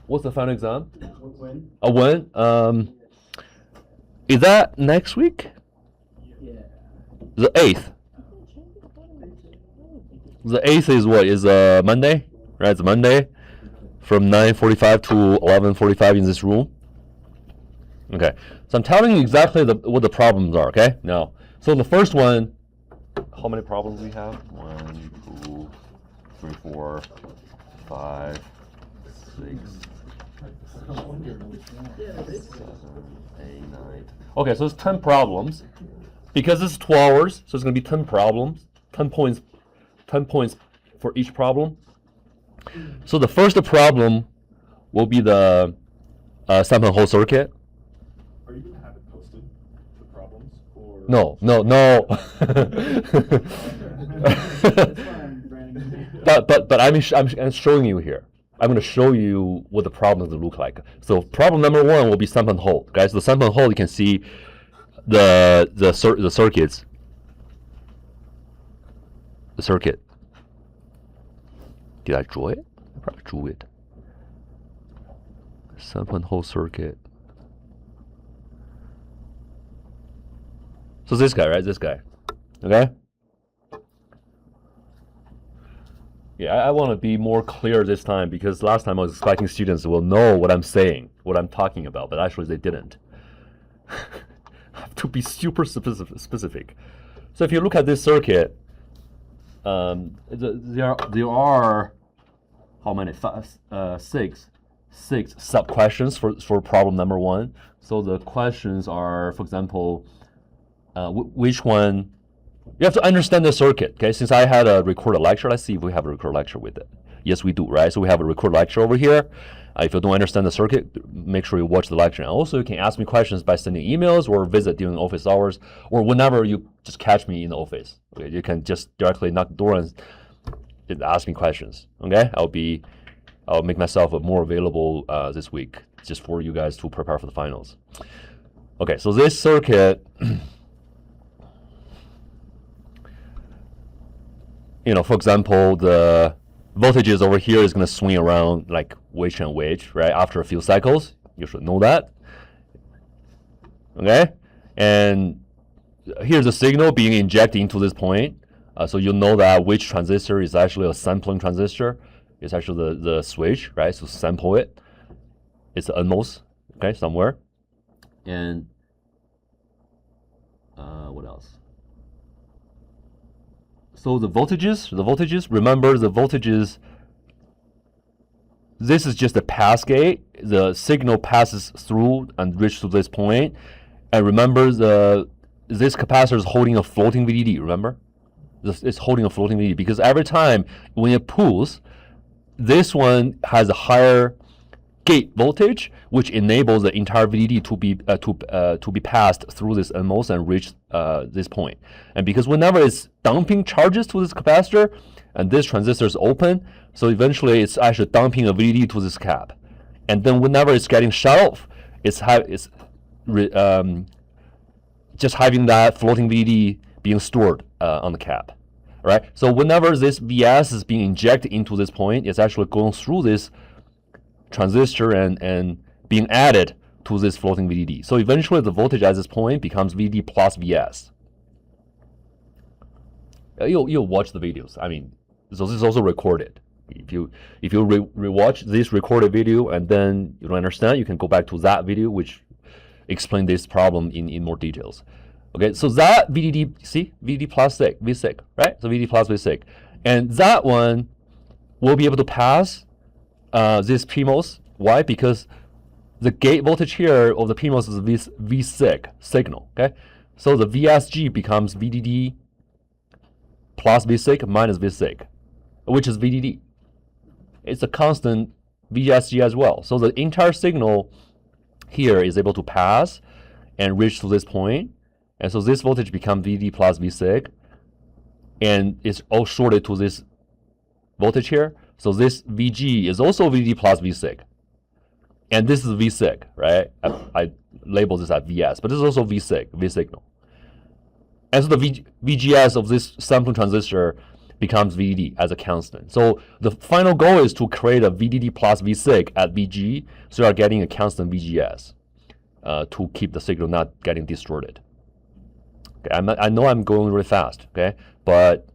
What's the final exam? When? When? Is that next week? Yeah. The 8th. The 8th is what? Is Monday? Right, it's Monday. From 9:45 to 11:45 in this room. Okay, so I'm telling you exactly what the problems are, okay? Now, so the first one, how many problems we have? 1, 2, 3, 4, 5, 6, 7, 8, 9. Okay, so it's 10 problems. Because it's 2 hours, so it's going to be 10 problems, 10 points for each problem. So the first problem will be the sample hole circuit. Are you going to have it posted, the problems? Or No. but I'm showing you here. I'm going to show you what the problems look like. So problem number 1 will be sample hole. Guys, the sample hole, you can see the circuits. The circuit. Did I draw it? I probably drew it. Sample hole circuit. So this guy, right? This guy. Okay? Yeah, I want to be more clear this time because last time I was expecting students will know what I'm saying, what I'm talking about, but actually they didn't. I have to be super specific. So if you look at this circuit, there are how many? Six sub questions for problem number 1. So the questions are, for example, which one? You have to understand the circuit. Okay, since I had a recorded lecture, let's see if we have a recorded lecture with it. Yes, we do, right? So we have a recorded lecture over here. If you don't understand the circuit, make sure you watch the lecture. And also, you can ask me questions by sending emails or visit during office hours or whenever you just catch me in the office. Okay, you can just directly knock the door and ask me questions. Okay, I'll make myself more available this week just for you guys to prepare for the finals. Okay, so this circuit, for example, the voltages over here is going to swing around like which and which, right? After a few cycles, you should know that. Okay, and here's a signal being injected into this point. So you know that which transistor is actually a sampling transistor. It's actually the switch, right? So sample it. It's the NMOS, okay, somewhere. And what else? So the voltages, remember the voltages, this is just a pass gate. The signal passes through and reaches to this point. And remember this capacitor is holding a floating VDD, remember? It's holding a floating VDD because every time when it pulls, this one has a higher gate voltage, which enables the entire VDD to be passed through this NMOS and reach this point. And because whenever it's dumping charges to this capacitor, and this transistor is open, so eventually it's actually dumping a VDD to this cap. And then whenever it's getting shut off, it's just having that floating VDD being stored on the cap. Right? So whenever this VS is being injected into this point, it's actually going through this transistor and being added to this floating VDD. So eventually the voltage at this point becomes VDD plus VS. You'll watch the videos. I mean, so this is also recorded. If you rewatch this recorded video and then you don't understand, you can go back to that video which explain this problem in more details. Okay, so that VDD, see, VDD plus VSIG, right? So VDD plus VSIG. And that one will be able to pass this PMOS. Why? Because the gate voltage here of the PMOS is VSIG signal, okay? So the VSG becomes VDD plus VSIG minus VSIG, which is VDD. It's a constant VSG as well. So the entire signal here is able to pass and reach to this point. And so this voltage becomes VD plus VSIG, and it's all shorted to this voltage here. So this VG is also VD plus VSIG. And this is VSIG, right? I label this as VS, but this is also VSIG, V signal. And so the VGS of this sampling transistor becomes VDD as a constant. So the final goal is to create a VDD plus VSIG at VG, so you are getting a constant VGS to keep the signal not getting distorted. Okay, I know I'm going really fast, okay, but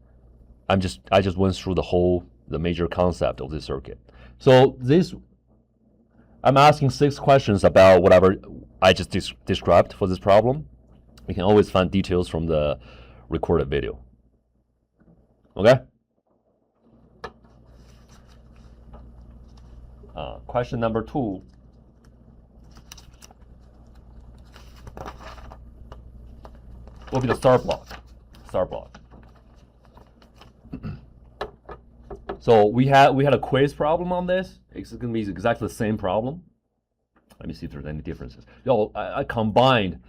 I just went through the major concept of this circuit. So I'm asking 6 questions about whatever I just described for this problem. You can always find details from the recorded video. Okay? Question number 2. Will be the star block. So we had a quiz problem on this. It's going to be exactly the same problem. Let me see if there's any differences. I combined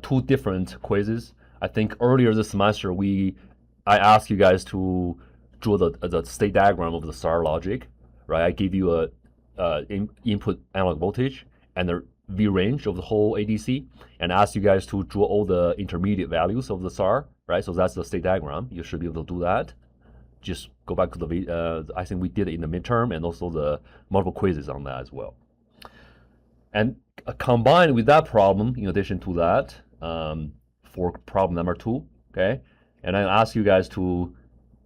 2 different quizzes. I think earlier this semester I asked you guys to draw the state diagram of the star logic, right? I gave you a input analog voltage and the V range of the whole ADC, and asked you guys to draw all the intermediate values of the SAR, right? So that's the state diagram. You should be able to do that. Just go back to the I think we did it in the midterm and also the multiple quizzes on that as well. And combined with that problem, in addition to that, for problem number 2, okay, and I ask you guys to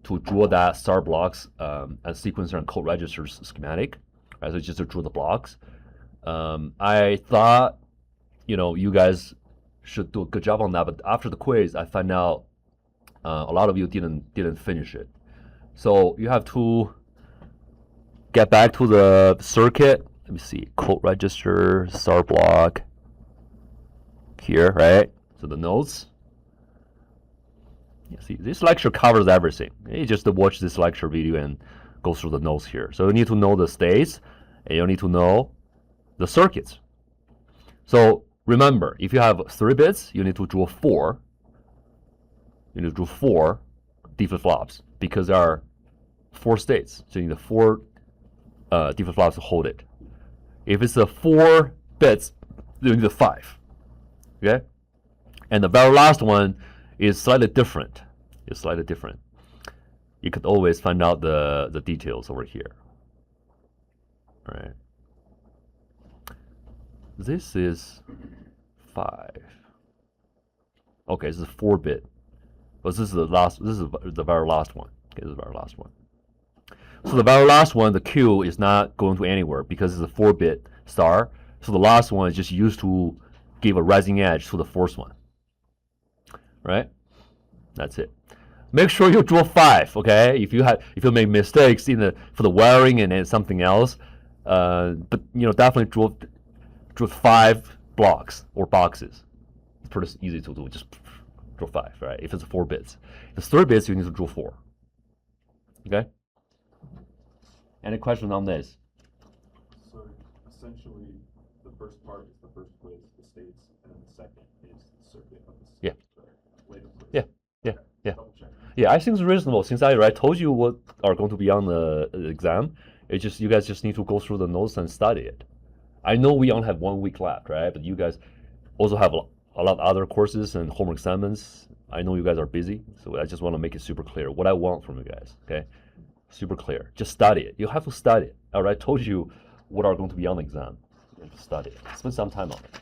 draw that star blocks and sequencer and code registers schematic, right? So just to draw the blocks. I thought, you guys should do a good job on that, but after the quiz, I found out a lot of you didn't finish it. So you have to get back to the circuit. Let me see, code register, star block here, right? So the nodes. You see, this lecture covers everything. You just watch this lecture video and go through the nodes here. So you need to know the states, and you need to know the circuits. So remember, if you have 3 bits, you need to draw 4. You need to draw 4 D flip-flops because there are 4 states. So you need 4 D flip-flops to hold it. If it's a 4 bits, you need 5. Okay? And the very last one is slightly different. It's slightly different. You could always find out the details over here. All right. This is 5. Okay, this is 4-bit. But this is the very last one. Okay, this is the very last one. So the very last one, the Q is not going to anywhere because it's a 4-bit star. So the last one is just used to give a rising edge to the first one. Right? That's it. Make sure you draw 5, okay? If you make mistakes for the wiring and then something else, but definitely draw 5 blocks or boxes. It's pretty easy to do. Just draw 5, right? If it's 4 bits. If it's 3 bits, you need to draw 4. Okay? Any questions on this? So essentially, the first part is the first quiz, the states, and then the second is the circuit of the later quiz. Yeah. Double-check. Yeah, I think it's reasonable since I told you what are going to be on the exam. It's just you guys just need to go through the notes and study it. I know we only have 1 week left, right? But you guys also have a lot of other courses and homework assignments. I know you guys are busy, so I just want to make it super clear what I want from you guys, okay? Super clear. Just study it. You have to study it. All right, I told you what are going to be on the exam. You have to study it. Spend some time on it.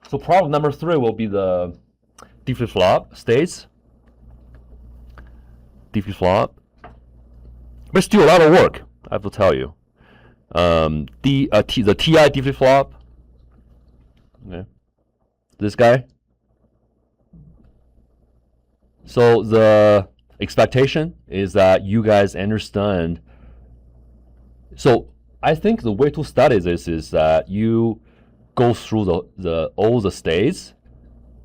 So problem number 3 will be the D flip-flop states. D flip-flop. But still a lot of work, I have to tell you. The TI D flip-flop. Okay. This guy. So the expectation is that you guys understand. So I think the way to study this is that you go through all the states,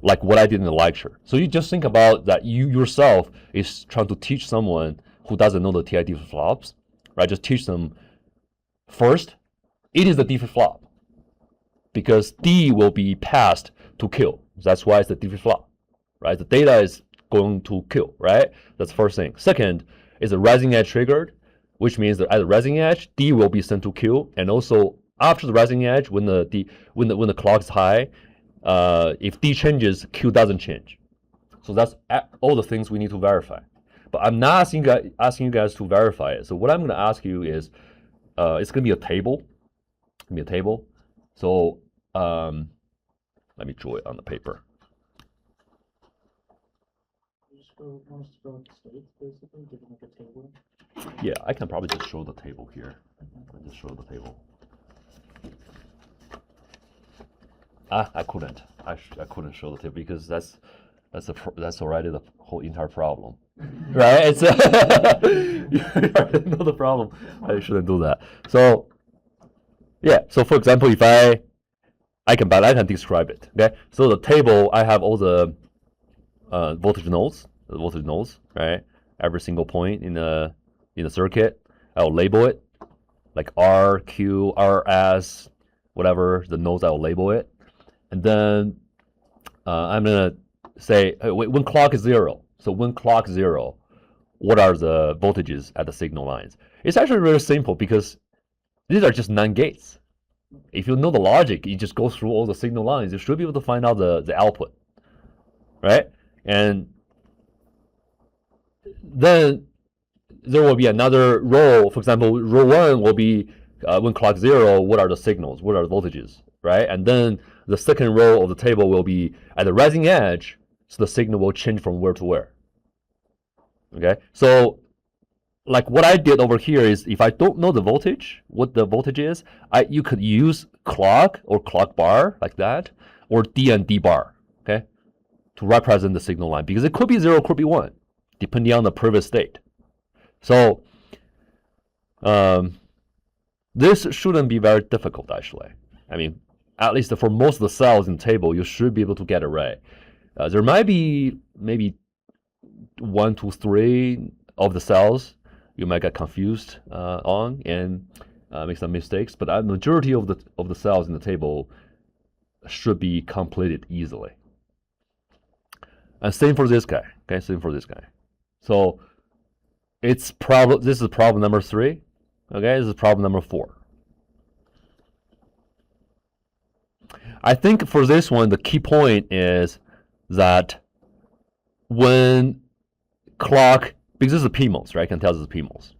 like what I did in the lecture. So you just think about that you yourself is trying to teach someone who doesn't know the TI D flip-flops, right? Just teach them first, it is the D flip-flop because D will be passed to Q. That's why it's the D flip-flop, right? The data is going to Q, right? That's the first thing. Second is a rising edge triggered, which means that at the rising edge, D will be sent to Q, and also after the rising edge, when the clock is high, if D changes, Q doesn't change. So that's all the things we need to verify. But I'm not asking you guys to verify it. So what I'm going to ask you is, it's going to be a table. It's going to be a table. So let me draw it on the paper. Want us to go with the states, basically, give them like a table? Yeah, I can probably just show the table here. I'll just show the table. I couldn't. I couldn't show the table because that's already the whole entire problem, right? It's you already know the problem. I shouldn't do that. So yeah. So for example, if I can describe it. Okay. So the table, I have all the voltage nodes. The voltage nodes, right? Every single point in the circuit, I'll label it like R, Q, R, S, whatever the nodes. I'll label it, and then I'm gonna say when clock is 0. So when clock 0, what are the voltages at the signal lines? It's actually really simple because these are just NAND gates. If you know the logic, you just go through all the signal lines. You should be able to find out the output, right? And then there will be another row. For example, row 1 will be when clock 0, what are the signals? What are the voltages, right? And then the second row of the table will be at the rising edge, so the signal will change from where to where. Okay, so like what I did over here is, if I don't know the voltage, what the voltage is, you could use clock or clock bar like that, or D and D bar, okay, to represent the signal line, because it could be 0, could be 1, depending on the previous state. So this shouldn't be very difficult, actually. I mean, at least for most of the cells in the table, you should be able to get it right. There might be maybe 1, 2, 3 of the cells you might get confused on and make some mistakes, but the majority of the cells in the table should be completed easily. And same for this guy. Okay, same for this guy. So this is problem number 3. Okay, this is problem number 4. I think for this one, the key point is that when clock, because this is a PMOS, right? I can tell this is PMOS.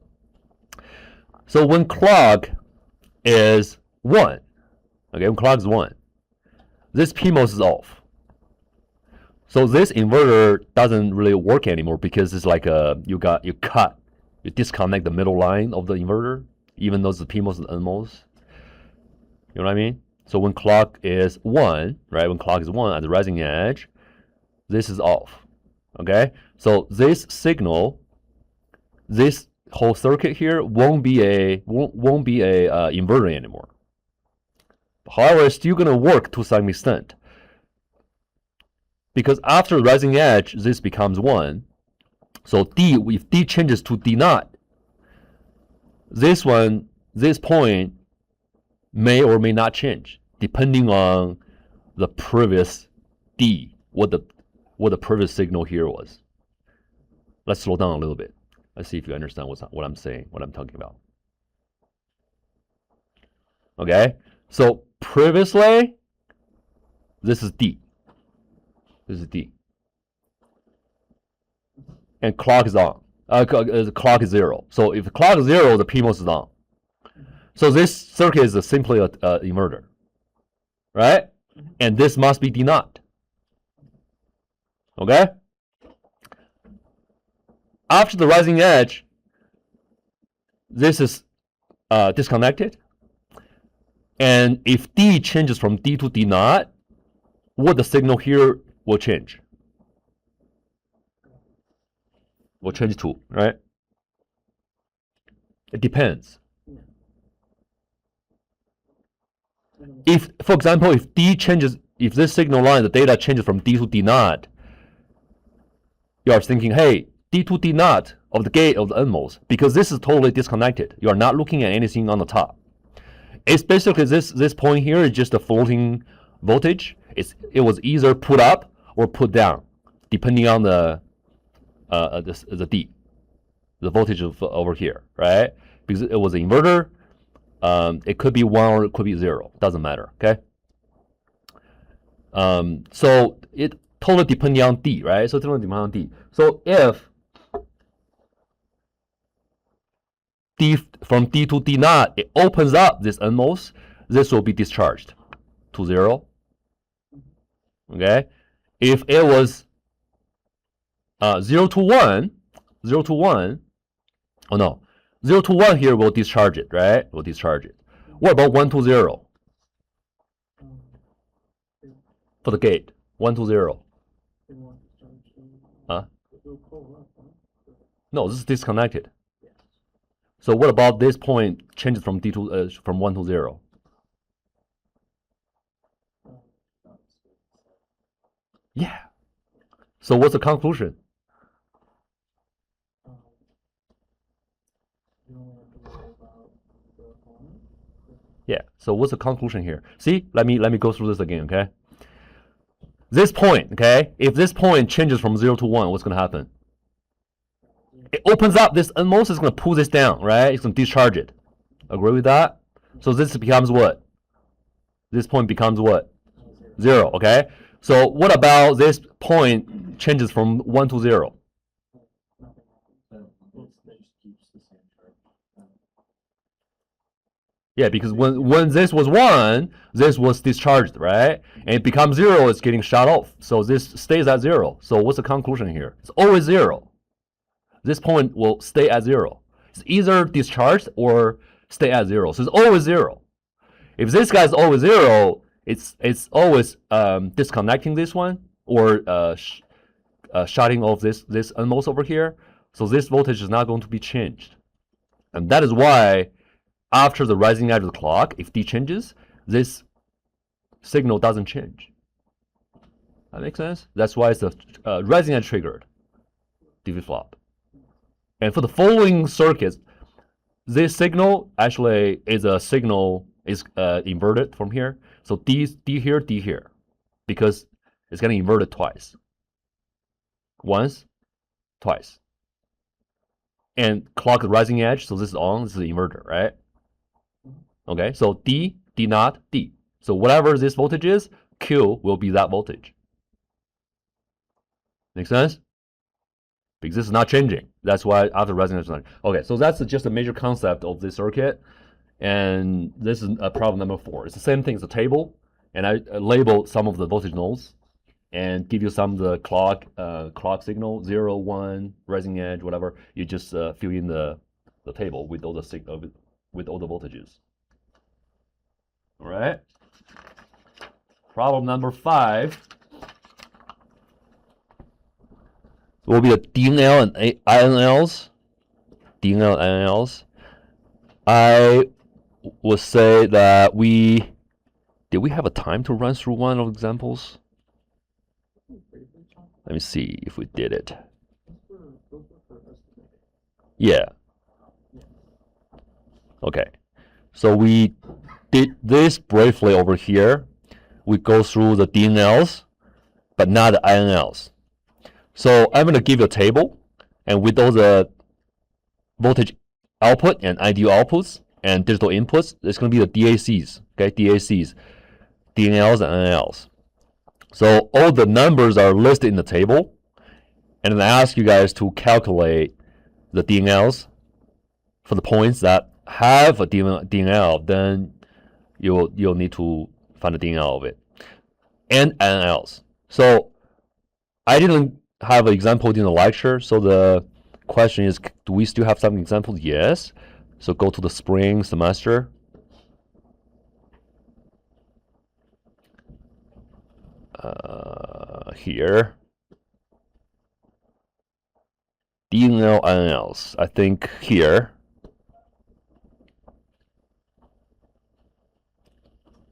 So when clock is 1, okay, when clock is 1, this PMOS is off. So this inverter doesn't really work anymore, because it's like you disconnect the middle line of the inverter, even though the PMOS and NMOS. You know what I mean? So when clock is 1, right? When clock is 1 at the rising edge, this is off. Okay? So this signal, this whole circuit here won't be a inverter anymore. However, it's still gonna work to some extent, because after rising edge, this becomes 1. So if D changes to D naught, this point may or may not change, depending on the previous D, what the previous signal here was. Let's slow down a little bit. Let's see if you understand what I'm saying, what I'm talking about. Okay, so previously, this is D. This is D. And clock is on. Clock is 0. So if clock is 0, the PMOS is on. So this circuit is simply an inverter, right? And this must be D naught. Okay? After the rising edge, this is disconnected. And if D changes from D to D naught, what the signal here will change? Will change to, right? It depends. If, for example, if D changes, if this signal line, the data changes from D to D naught, you are thinking, hey, D to D naught of the gate of the NMOS, because this is totally disconnected. You are not looking at anything on the top. It's basically this point here is just a floating voltage. It was either put up or put down, depending on the D, the voltage of over here, right? Because it was an inverter. It could be 1 or it could be 0. Doesn't matter. Okay. So it totally depending on D, right? So totally depending on D. So if D to D naught, it opens up this NMOS. This will be discharged to 0. Okay, if it was 0 to 1, 0 to 1, oh no, 0 to 1 here will discharge it, right? Will discharge it. What about 1 to 0? For the gate, 1 to 0. Huh? No, this is disconnected. So what about this point changes from D to from 1 to 0? Yeah. So what's the conclusion? Yeah. So what's the conclusion here? See, let me go through this again, okay? This point, okay? If this point changes from 0 to 1, what's going to happen? It opens up this NMOS, is going to pull this down, right? It's going to discharge it. Agree with that? So this becomes what? This point becomes what? 0, okay? So what about this point changes from 1 to 0? Yeah, because when this was 1, this was discharged, right? And it becomes 0, it's getting shut off. So this stays at 0. So what's the conclusion here? It's always 0. This point will stay at 0. It's either discharged or stay at 0. So it's always 0. If this guy is always 0, it's always disconnecting this one or shutting off this NMOS over here. So this voltage is not going to be changed. And that is why after the rising edge of the clock, if D changes, this signal doesn't change. That makes sense? That's why it's a rising edge triggered DV flop. And for the following circuits, this signal actually is a signal is inverted from here. So D here, D here, because it's getting inverted twice. Once, twice. And clock is rising edge, so this is on, this is the inverter, right? Okay, so D, D naught, D. So whatever this voltage is, Q will be that voltage. Make sense? Because this is not changing. That's why after rising edge. Okay, so that's just a major concept of this circuit. And this is problem number 4. It's the same thing as a table. And I labeled some of the voltage nodes and give you some of the clock signal, 0, 1, rising edge, whatever. You just fill in the table with all the with all the voltages. All right. Problem number 5 will be the DNL and INLs. DNL and INLs. I would say that did we have a time to run through one of the examples? Let me see if we did it. Yeah. Okay. So we did this briefly over here. We go through the DNLs, but not the INLs. So I'm going to give you a table, and with all the voltage output and IDU outputs and digital inputs, it's going to be the DACs, okay, DACs, DNLs and INLs. So all the numbers are listed in the table, and then I ask you guys to calculate the DNLs for the points that have a DNL, then you'll need to find the DNL of it, and INLs. So I didn't have an example in the lecture, so the question is, do we still have some examples? Yes. So go to the spring semester. Here. DNL, INLs. I think here.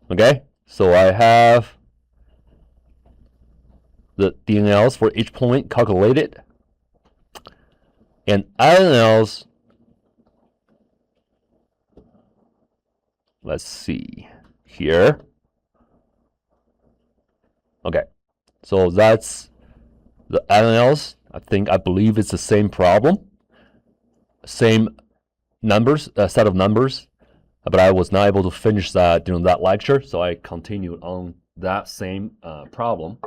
Okay. So I have the DNLs for each point calculated. And INLs, let's see here. Okay, so that's the INLs. I believe it's the same problem, same numbers, set of numbers, but I was not able to finish that during that lecture, so I continued on that same problem.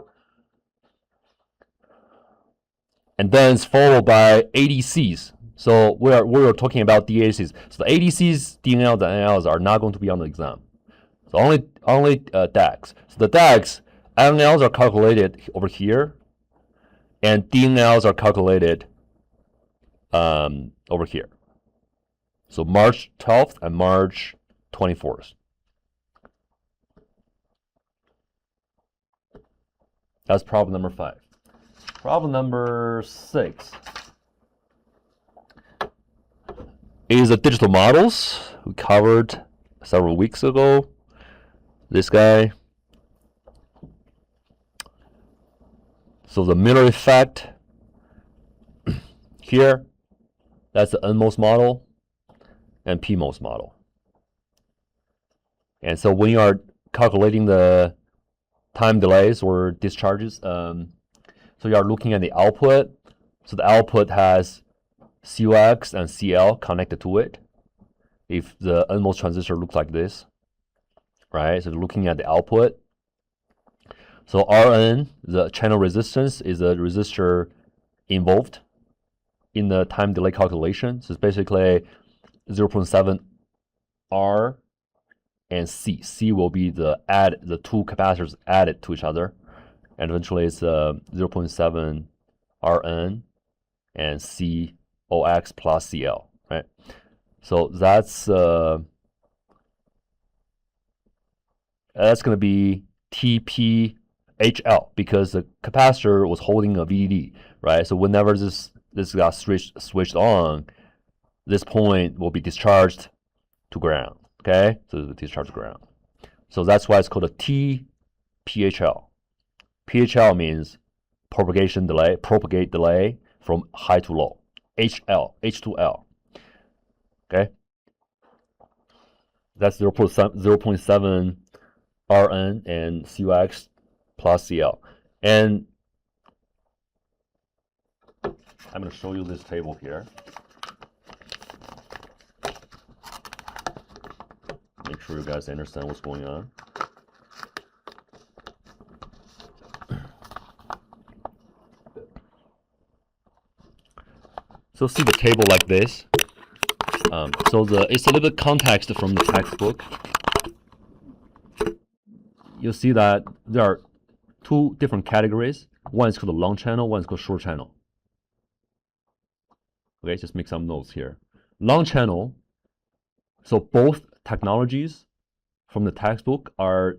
And then it's followed by ADCs. So we're talking about DACs. So the ADCs, DNLs, and NLs are not going to be on the exam. So only DACs. So the DACs, NLs are calculated over here, and DNLs are calculated over here. So March 12th and March 24th. That's problem number 5. Problem number 6 is the digital models we covered several weeks ago. This guy. So the Miller effect here, that's the NMOS model and PMOS model. And so when you are calculating the time delays or discharges, so you are looking at the output. So the output has CUX and CL connected to it. If the NMOS transistor looks like this, right? So looking at the output. So Rn, the channel resistance, is a resistor involved in the time delay calculation. So it's basically 0.7 R and C. C will be the two capacitors added to each other, and eventually it's 0.7 Rn and COX plus CL, right? So that's going to be TPHL because the capacitor was holding a VDD, right? So whenever this got switched on, this point will be discharged to ground. Okay, so the discharge to ground. So that's why it's called a TPHL. PHL means propagate delay from high to low. H to L. Okay, that's 0.7 Rn and CUX plus CL. And I'm going to show you this table here. Make sure you guys understand what's going on. So see the table like this. It's a little bit context from the textbook. You'll see that there are two different categories. One is called the long channel, one is called short channel. Okay, just make some notes here. Long channel, so both technologies from the textbook are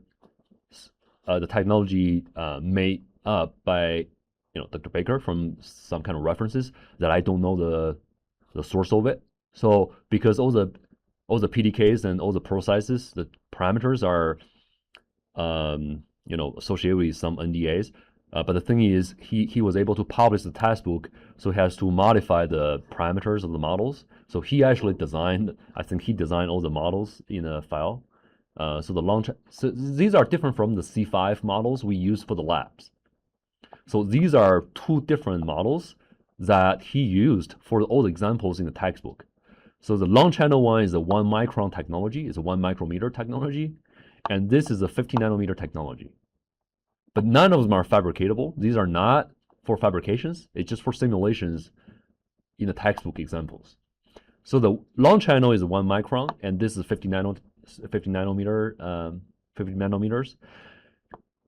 the technology made up by Dr. Baker from some kind of references that I don't know the source of it. So because all the PDKs and all the processes, the parameters are associated with some NDAs. But the thing is, he was able to publish the textbook, so he has to modify the parameters of the models. So he actually designed, I think he designed all the models in a file. So these are different from the C5 models we use for the labs. So these are two different models that he used for all the examples in the textbook. So the long channel one is a 1 micron technology, it's a 1 micrometer technology, and this is a 50 nanometer technology. But none of them are fabricatable. These are not for fabrications. It's just for simulations in the textbook examples. So the long channel is 1 micron, and this is 50 nanometers.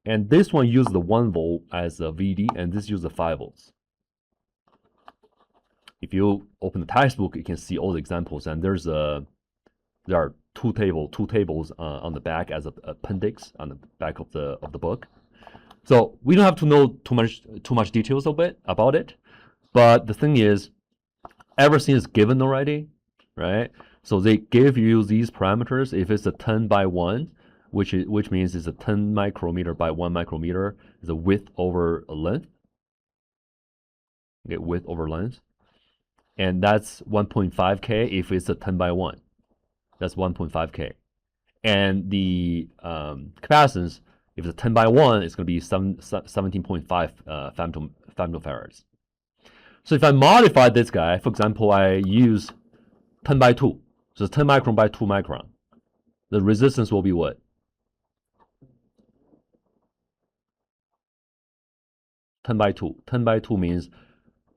And this one uses the 1 volt as a VD, and this uses the 5 volts. If you open the textbook, you can see all the examples, and there are two tables on the back as an appendix on the back of the book. So we don't have to know too much details about it, but the thing is, everything is given already, right? So they give you these parameters. If it's a 10 by 1, which means it's a 10 micrometer by 1 micrometer, is a width over a length. Okay, width over length, and that's 1.5K if it's a 10 by 1. That's 1.5K, and the capacitance, if it's a 10 by 1, it's going to be 17.5 femtofarads. So if I modify this guy, for example, I use 10 by 2, so it's 10 micron by 2 micron. The resistance will be what? 10 by 2. 10 by 2 means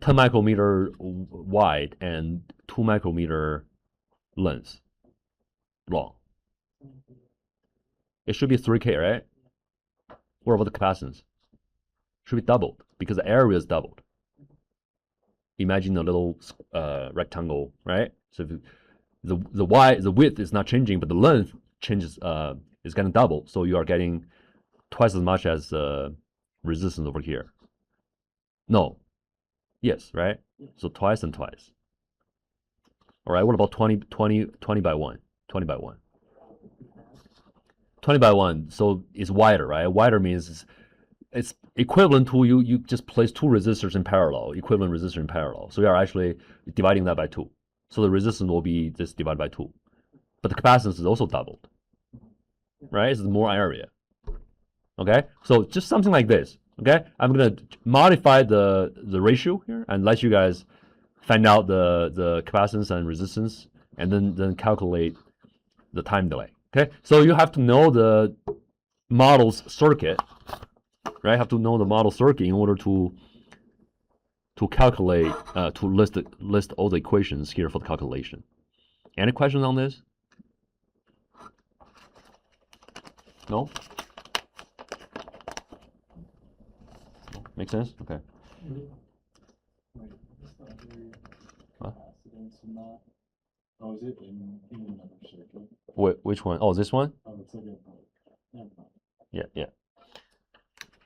10 micrometer wide and 2 micrometer length long. It should be 3K, right? What about the capacitance? Should be doubled because the area is doubled. Imagine a little rectangle, right? So if the width is not changing, but the length changes, is getting double. So you are getting twice as much as resistance over here. No. Yes, right? So twice and twice. All right, what about 20 by 1? 20 by 1. 20 by 1, so it's wider, right? Wider means it's equivalent to you just place 2 resistors in parallel, equivalent resistor in parallel. So you are actually dividing that by 2. So the resistance will be just divided by 2. But the capacitance is also doubled, right? It's more area. Okay, so just something like this. Okay, I'm gonna modify the ratio here and let you guys find out the capacitance and resistance, and then calculate the time delay. Okay, so you have to know the model's circuit, right? Have to know the model circuit in order to calculate, to list all the equations here for the calculation. Any questions on this? No? Make sense? Okay. Wait, it's not very Huh? capacitance and not. Oh, is it in another circuit? Which one? Oh, this one? Oh, it's like a, never mind. Yeah.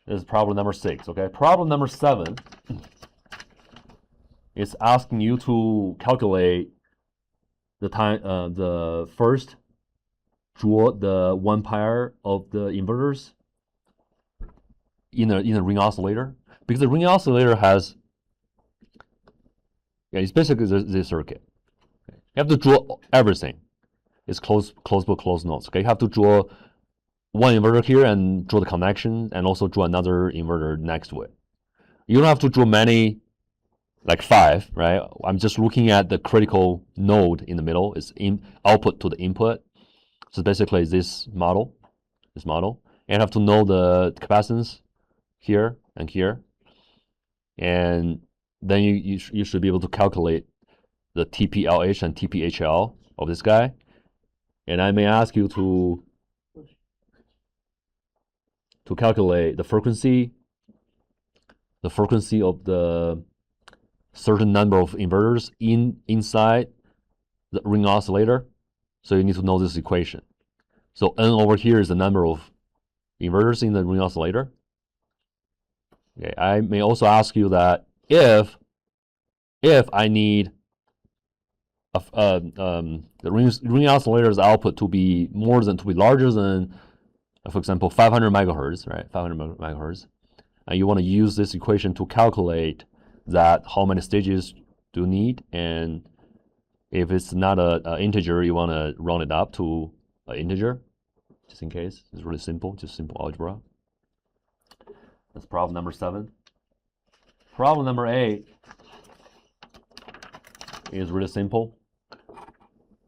This is problem number 6. Okay. Problem number 7 is asking you to calculate the time. The first, draw the 1 pair of the inverters in a ring oscillator, because the ring oscillator has, it's basically this circuit. Okay. You have to draw everything. It's closed book, closed notes. Okay, you have to draw one inverter here and draw the connection, and also draw another inverter next to it. You don't have to draw many, like 5, right? I'm just looking at the critical node in the middle. It's output to the input. So basically this model, and you have to know the capacitance here and here, and then you should be able to calculate the TPLH and TPHL of this guy. And I may ask you to calculate the frequency of the certain number of inverters inside the ring oscillator. So you need to know this equation. So N over here is the number of inverters in the ring oscillator. Okay, I may also ask you that if I need the ring oscillator's output to be larger than, for example, 500 megahertz, right? 500 megahertz, and you want to use this equation to calculate that how many stages do you need, and if it's not an integer, you want to round it up to an integer, just in case. It's really simple, just simple algebra. That's problem number 7. Problem number 8 is really simple.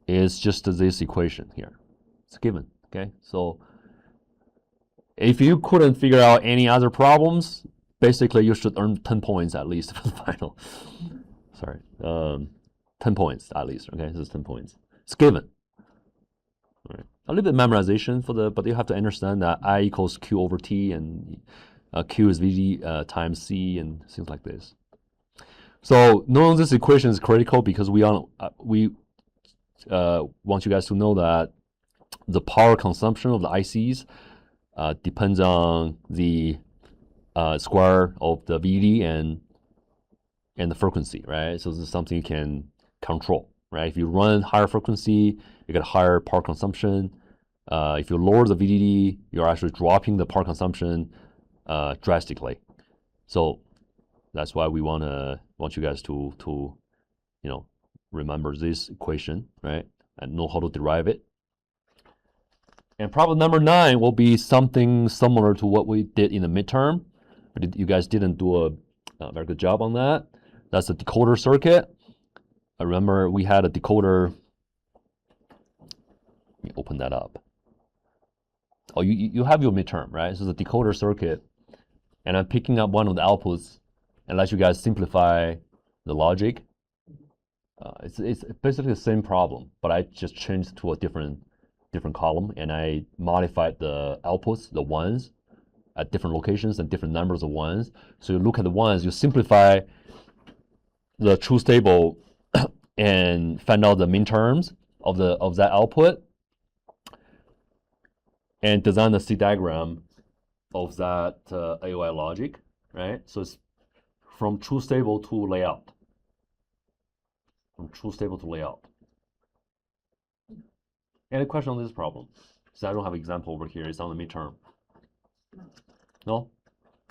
It's just this equation here. It's given, okay? So if you couldn't figure out any other problems, basically you should earn 10 points at least for the final. Sorry, 10 points at least, okay? This is 10 points. It's given. All right. A little bit memorization but you have to understand that I equals Q over T, and Q is VD times C, and things like this. So knowing this equation is critical because we want you guys to know that the power consumption of the ICs depends on the square of the VD and the frequency, right? So this is something you can control, right? If you run higher frequency, you get higher power consumption. If you lower the VDD, you're actually dropping the power consumption drastically. So that's why we want you guys to remember this equation, right, and know how to derive it. And problem number 9 will be something similar to what we did in the midterm. You guys didn't do a very good job on that. That's the decoder circuit. I remember we had a decoder. Let me open that up. Oh, you have your midterm, right? So the decoder circuit, and I'm picking up one of the outputs and let you guys simplify the logic. It's basically the same problem, but I just changed to a different column, and I modified the outputs, the ones, at different locations and different numbers of ones. So you look at the ones, you simplify the truth table and find out the minterms of that output, and design the C diagram of that AOI logic, right? So it's from truth table to layout. From truth table to layout. Any question on this problem? So I don't have an example over here. It's on the midterm. No?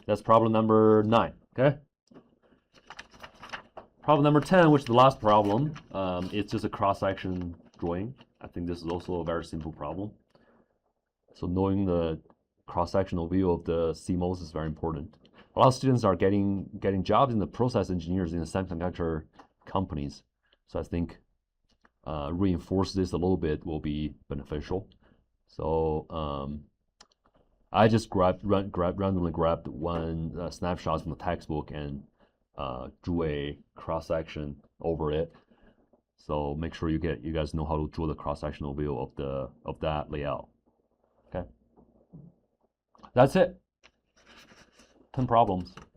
That's problem number 9, okay? Problem number 10, which is the last problem, it's just a cross-section drawing. I think this is also a very simple problem. So knowing the cross-sectional view of the CMOS is very important. A lot of students are getting jobs in the process engineers in the semiconductor companies. So I think reinforce this a little bit will be beneficial. So I just randomly grabbed one snapshot from the textbook and drew a cross section over it. So make sure you guys know how to draw the cross sectional view of that layout. Okay, that's it. 10 problems.